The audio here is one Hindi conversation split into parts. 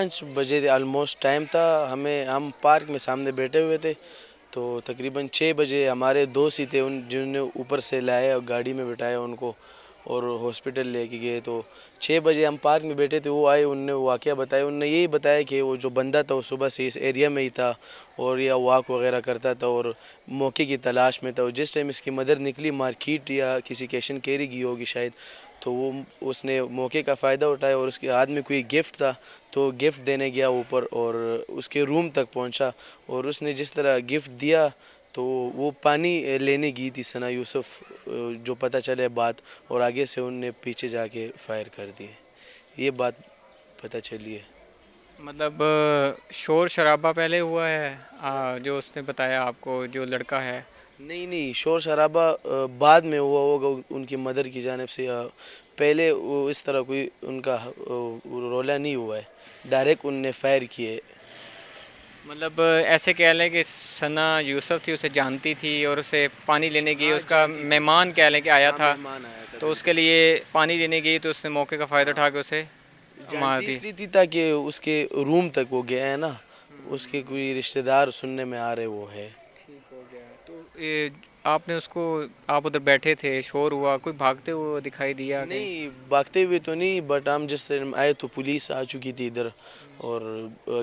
5 बजे ऑलमोस्ट टाइम था। हम पार्क में सामने बैठे हुए थे, तो तकरीबन 6 बजे हमारे दोस्त ही थे उन जिन्होंने ऊपर से लाया और गाड़ी में बिठाया उनको और हॉस्पिटल लेके गए। तो 6 बजे हम पार्क में बैठे थे, वो आए, उनने वाक़या बताया। उनने यही बताया कि वो जो बंदा था वो सुबह से इस एरिया में ही था और या वॉक वगैरह करता था और मौके की तलाश में था। और जिस टाइम इसकी मदर निकली मार्केट या किसी कैशन कैरी की होगी शायद, तो वो उसने मौके का फ़ायदा उठाया और उसके हाथ में कोई गिफ्ट था, तो गिफ्ट देने गया ऊपर और उसके रूम तक पहुंचा। और उसने जिस तरह गिफ्ट दिया, तो वो पानी लेने गई थी सना यूसुफ, जो पता चले बात, और आगे से उनने पीछे जाके फायर कर दिए। ये बात पता चली है। मतलब शोर शराबा पहले हुआ है, जो उसने बताया आपको जो लड़का है। नहीं नहीं, शोर शराबा बाद में हुआ होगा उनकी मदर की जानिब से, या पहले वो इस तरह कोई उनका रोला नहीं हुआ है। डायरेक्ट उनने फायर किए। मतलब ऐसे कह लें कि सना यूसुफ थी, उसे जानती थी और उसे पानी लेने गई, हाँ उसका जानती थी। मेहमान कह लें कि आया हाँ था। मेहमान आया था तो उसके बिल्कुल। लिए पानी लेने गई तो उसने मौके का फ़ायदा हाँ उठा के उसे मार जानती दी। इसलिए थी ताकि उसके रूम तक वो गया है ना, उसके कोई रिश्तेदार सुनने में आ रहे वो है। ठीक हो गया। तो ये आपने उसको, आप उधर बैठे थे, शोर हुआ, कोई भागते हुए दिखाई दिया कहीं? नहीं भागते हुए तो नहीं, बट हम जिस टाइम आए तो पुलिस आ चुकी थी इधर, और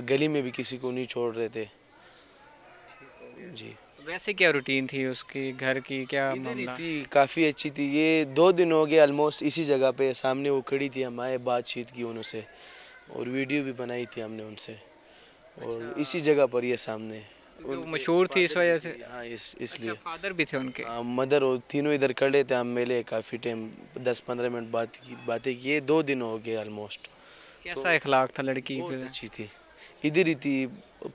गली में भी किसी को नहीं छोड़ रहे थे। ठीक हो गया। जी तो वैसे क्या रूटीन थी उसकी घर की, क्या इधर ही मामला? थी, काफ़ी अच्छी थी। ये 2 दिन हो गए ऑलमोस्ट इसी जगह पे सामने वो खड़ी थी, हम आए बातचीत की उनसे और वीडियो भी बनाई थी हमने उनसे, अच्छा। और इसी जगह पर ये सामने क्योंकि वो उनके मशहूर थी इस फादर भी वजह से। थे। हाँ अच्छा, इसलिए फादर भी थे उनके। मदर और तीनों इधर खड़े थे। हम मिले काफ़ी टाइम, 10-15 मिनट बातें किए। 2 दिन हो गए ऑलमोस्ट। तो कैसा इखलाक था लड़की की बहुत फिर? अच्छी थी, इधर ही थी,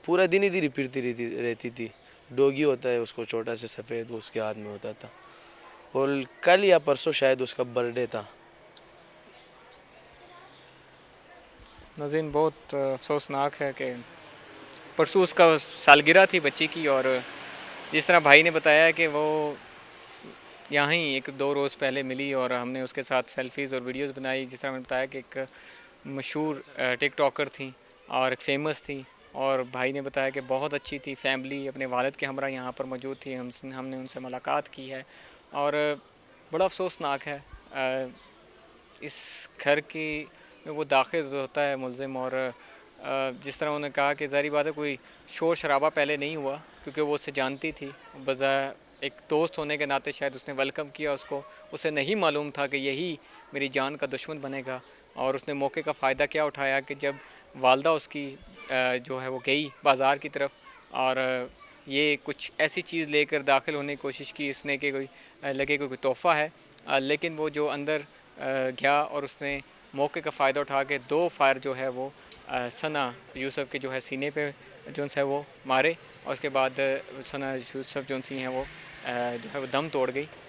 पूरा दिन इधर ही फिरती रहती थी। डॉगी होता है उसको, छोटा से सफ़ेद, वो उसके हाथ में होता था। और कल या परसों शायद उसका बर्थडे था। नाज़रीन, बहुत अफसोसनाक है कि परसों उसका सालगिरह थी बच्ची की, और जिस तरह भाई ने बताया कि वो यहाँ ही एक दो रोज़ पहले मिली और हमने उसके साथ सेल्फ़ीज़ और वीडियोज़ बनाई। जिस तरह मैंने बताया कि एक मशहूर टिकटॉकर थी और एक फ़ेमस थी, और भाई ने बताया कि बहुत अच्छी थी, फैमिली अपने वालिद के हमरा यहाँ पर मौजूद थी, हमने उनसे मुलाकात की है। और बड़ा अफसोसनाक है इस घर की में वो दाखिल होता है मुलज़िम, और जिस तरह उन्होंने कहा कि ज़ाहिर बात है कोई शोर शराबा पहले नहीं हुआ, क्योंकि वो उससे जानती थी। बज़ा एक दोस्त होने के नाते शायद उसने वेलकम किया उसको। उसे नहीं मालूम था कि यही मेरी जान का दुश्मन बनेगा, और उसने मौके का फ़ायदा क्या उठाया कि जब वालदा उसकी जो है वो गई बाज़ार की तरफ, और ये कुछ ऐसी चीज़ लेकर दाखिल होने की कोशिश की इसने कि कोई लगे कोई तोहफ़ा है, लेकिन वो जो अंदर गया और उसने मौके का फ़ायदा उठा के 2 फायर जो है वो सना यूसुफ के जो है सीने पे जो है वो मारे, और उसके बाद सना यूसुफ जो सी हैं वो जो है वो दम तोड़ गई।